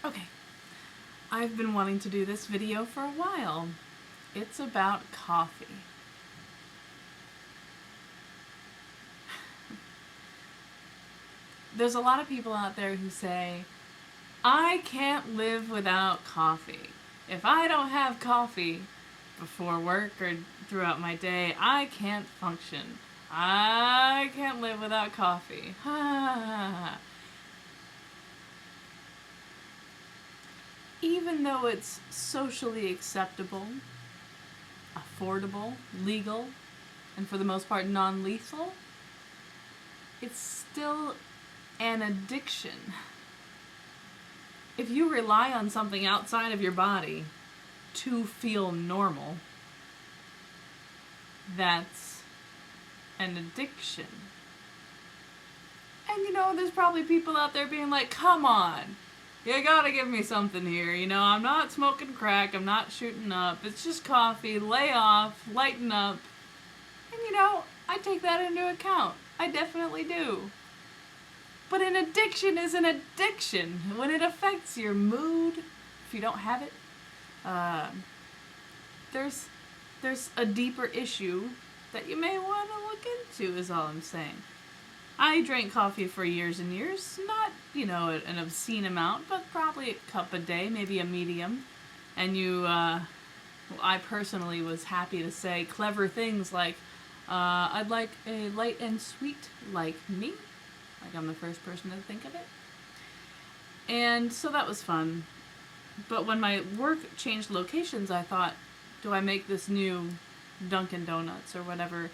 Okay, I've been wanting to do this video for a while. It's about coffee. There's a lot of people out there who say, I can't live without coffee. If I don't have coffee before work or throughout my day, I can't function. I can't live without coffee. Even though it's socially acceptable, affordable, legal, and for the most part non-lethal, it's still an addiction. If you rely on something outside of your body to feel normal, that's an addiction. And there's probably people out there being like, come on, you gotta give me something here. I'm not smoking crack, I'm not shooting up, it's just coffee, lay off, lighten up. And I take that into account. I definitely do. But an addiction is an addiction. When it affects your mood, if you don't have it, there's a deeper issue that you may want to look into, is all I'm saying. I drank coffee for years and years, not, an obscene amount, but probably a cup a day, maybe a medium. And I personally was happy to say clever things like, I'd like a light and sweet like me. Like I'm the first person to think of it. And so that was fun. But when my work changed locations, I thought, do I make this new Dunkin' Donuts or whatever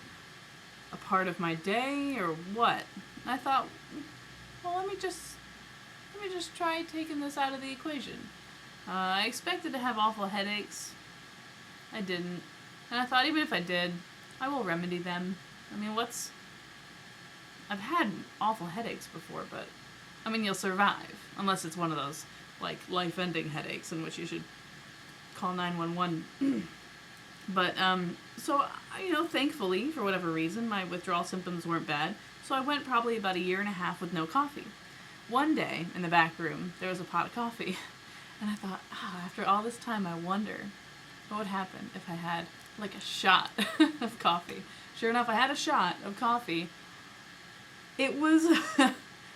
a part of my day or what? I thought, well, let me just try taking this out of the equation. I expected to have awful headaches. I didn't. And I thought, even if I did, I will remedy them. I've had awful headaches before, but you'll survive. Unless it's one of those, like, life-ending headaches in which you should call 911. But, so, thankfully, for whatever reason, my withdrawal symptoms weren't bad. So I went probably about 1.5 years with no coffee. One day, in the back room, there was a pot of coffee. And I thought, after all this time, I wonder what would happen if I had, like, a shot of coffee. Sure enough, I had a shot of coffee. It was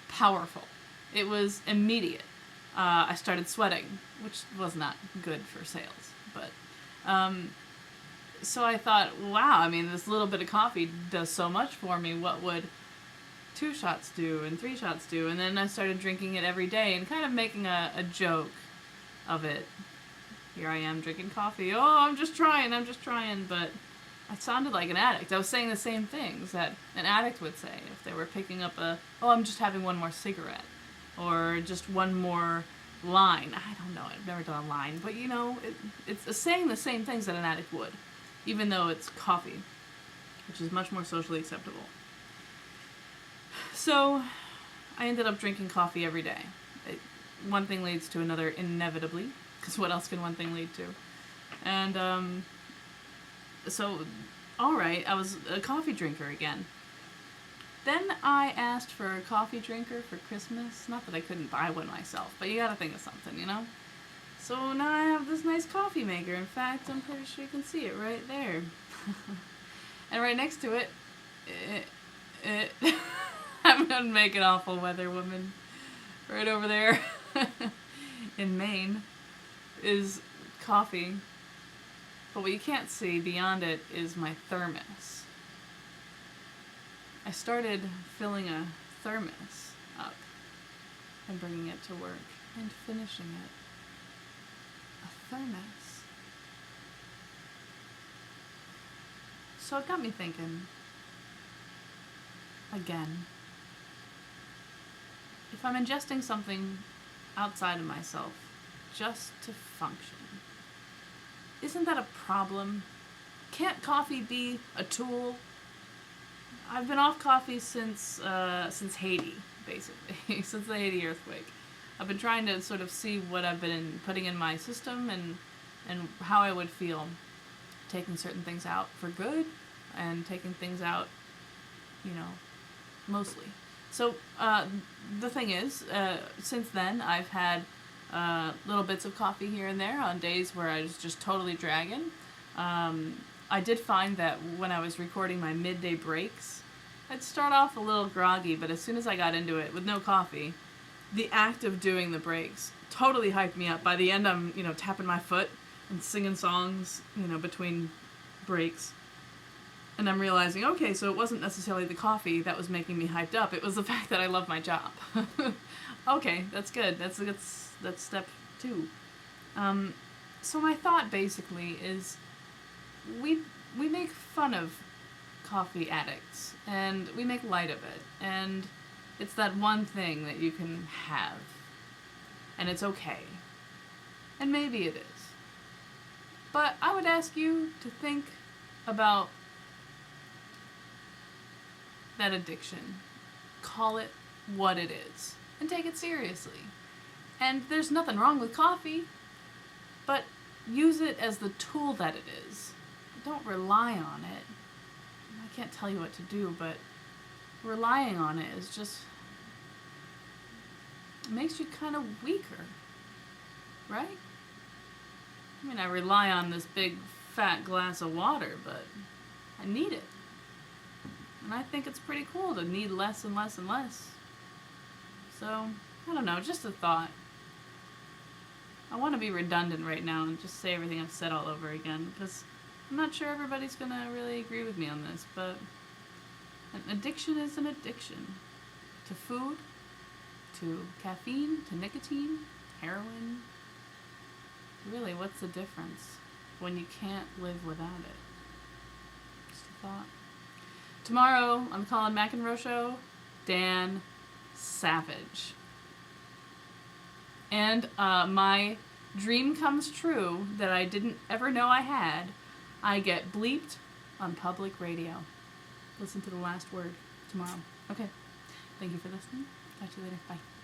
powerful. It was immediate. I started sweating, which was not good for sales. But, so I thought, wow, this little bit of coffee does so much for me. What would 2 shots do and 3 shots do? And then I started drinking it every day and kind of making a joke of it. Here I am drinking coffee. Oh, I'm just trying. But I sounded like an addict. I was saying the same things that an addict would say if they were picking up I'm just having one more cigarette. Or just one more line. I don't know. I've never done a line. But, it's saying the same things that an addict would. Even though it's coffee, which is much more socially acceptable. So, I ended up drinking coffee every day. One thing leads to another inevitably, because what else can one thing lead to? And, so, alright, I was a coffee drinker again. Then I asked for a coffee drinker for Christmas. Not that I couldn't buy one myself, but you gotta think of something, So now I have this nice coffee maker. In fact, I'm pretty sure you can see it right there. And right next to it, I'm gonna make an awful weather woman. Right over there in Maine is coffee. But what you can't see beyond it is my thermos. I started filling a thermos up and bringing it to work and finishing it. A thermos. So it got me thinking, again, if I'm ingesting something outside of myself just to function, isn't that a problem? Can't coffee be a tool? I've been off coffee since Haiti, basically, since the Haiti earthquake. I've been trying to sort of see what I've been putting in my system and how I would feel taking certain things out for good and taking things out, mostly. So the thing is, since then I've had little bits of coffee here and there on days where I was just totally dragging. I did find that when I was recording my midday breaks, I'd start off a little groggy, but as soon as I got into it with no coffee, the act of doing the breaks totally hyped me up. By the end, I'm, tapping my foot and singing songs, between breaks. And I'm realizing, okay, so it wasn't necessarily the coffee that was making me hyped up. It was the fact that I love my job. Okay, that's good. That's step 2. So my thought basically is we make fun of coffee addicts and we make light of it. And it's that one thing that you can have. And it's okay. And maybe it is. But I would ask you to think about that addiction. Call it what it is. And take it seriously. And there's nothing wrong with coffee, but use it as the tool that it is. Don't rely on it. I can't tell you what to do, but relying on it is just makes you kind of weaker, right? I mean, I rely on this big fat glass of water, but I need it. And I think it's pretty cool to need less and less and less. So, I don't know, just a thought. I want to be redundant right now and just say everything I've said all over again, because I'm not sure everybody's going to really agree with me on this, but an addiction is an addiction. To food, to caffeine, to nicotine, heroin. Really, what's the difference when you can't live without it? Just a thought. Tomorrow on the Colin McEnroe Show, Dan Savage. And my dream comes true that I didn't ever know I had. I get bleeped on public radio. Listen to the last word tomorrow. Okay. Thank you for listening. Talk to you later. Bye.